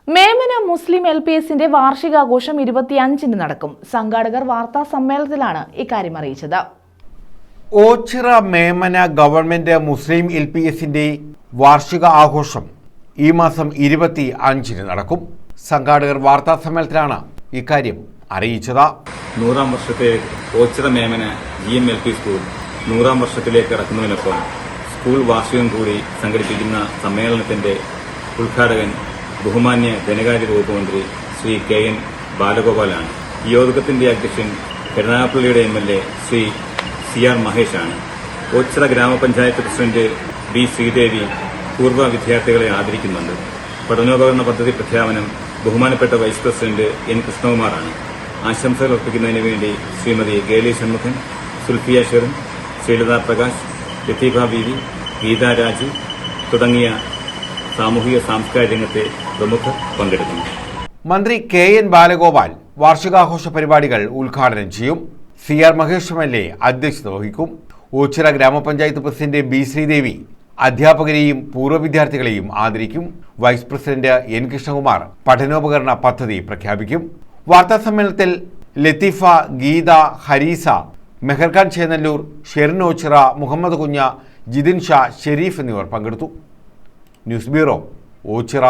മേമന മുസ്ലിം LPSന്റെ വാർഷികാഘോഷം 25-ന് നടക്കും. സംഘാടകർ വാർത്താ സമ്മേളനത്തിലാണ് ഇക്കാര്യം അറിയിച്ചത്. ഓച്ചിറ മേമന ഗവൺമെന്റ് മുസ്ലിം LPSന്റെ വാർഷിക ആഘോഷം ഈ മാസം 25-ന് നടക്കും. സംഘാടകർ വാർത്താ സമ്മേളനത്തിലാണ് ഇക്കാര്യം അറിയിച്ചത്. 100-ാം വർഷത്തെ ഓച്ചിറ മേമന GMLP സ്കൂൾ 100-ാം വർഷത്തിലേക്ക് കടക്കുന്നതിനൊപ്പം സ്കൂൾ വാർഷികം കൂടി സംഘടിപ്പിക്കുന്ന സമ്മേളനത്തിന്റെ ഉദ്ഘാടകൻ ബഹുമാന്യ ധനകാര്യ വകുപ്പ് മന്ത്രി ശ്രീ KN ബാലഗോപാലാണ്. ഈ യോഗത്തിന്റെ അധ്യക്ഷൻ കരുനാഗപ്പള്ളിയുടെ MLA ശ്രീ CR മഹേഷാണ്. ഓച്ചിറ ഗ്രാമപഞ്ചായത്ത് പ്രസിഡന്റ് B ശ്രീദേവി പൂർവ്വ വിദ്യാർത്ഥികളെ ആദരിക്കുന്നുണ്ട്. പഠനോപകരണ പദ്ധതി പ്രഖ്യാപനം ബഹുമാനപ്പെട്ട വൈസ് പ്രസിഡന്റ് N കൃഷ്ണകുമാറാണ്. ആശംസകൾ അർപ്പിക്കുന്നതിന് വേണ്ടി ശ്രീമതി ഗേലി ഷൺമുഖൻ, സുൽഫിയ ഷെറിൻ, ശ്രീലത പ്രകാശ്, ലത്തീഫ ബീവി, ഗീത രാജു തുടങ്ങിയ സാമൂഹിക സാംസ്കാരിക രംഗത്തെ പ്രമുഖർ പങ്കെടുക്കുന്നു. മന്ത്രി KN ബാലഗോപാൽ വാർഷികാഘോഷ പരിപാടികൾ ഉദ്ഘാടനം ചെയ്യും. CR മഹേഷ് MLA അധ്യക്ഷത വഹിക്കും. ഓച്ചിറ ഗ്രാമപഞ്ചായത്ത് പ്രസിഡന്റ് B ശ്രീദേവി അധ്യാപകരെയും പൂർവ്വ വിദ്യാർത്ഥികളെയും ആദരിക്കും. വൈസ് പ്രസിഡന്റ് N കൃഷ്ണകുമാർ പഠനോപകരണ പദ്ധതി പ്രഖ്യാപിക്കും. വാർത്താ സമ്മേളനത്തിൽ ലത്തീഫ, ഗീത, ഹരീസ, മെഹർഖാൻ ചേന്നല്ലൂർ, ഷെറിൻ ഓച്ചിറ, മുഹമ്മദ് കുഞ്ഞ, ജിതിൻ ഷാ, ഷെരീഫ് എന്നിവർ പങ്കെടുത്തു. News bureau, Ochira.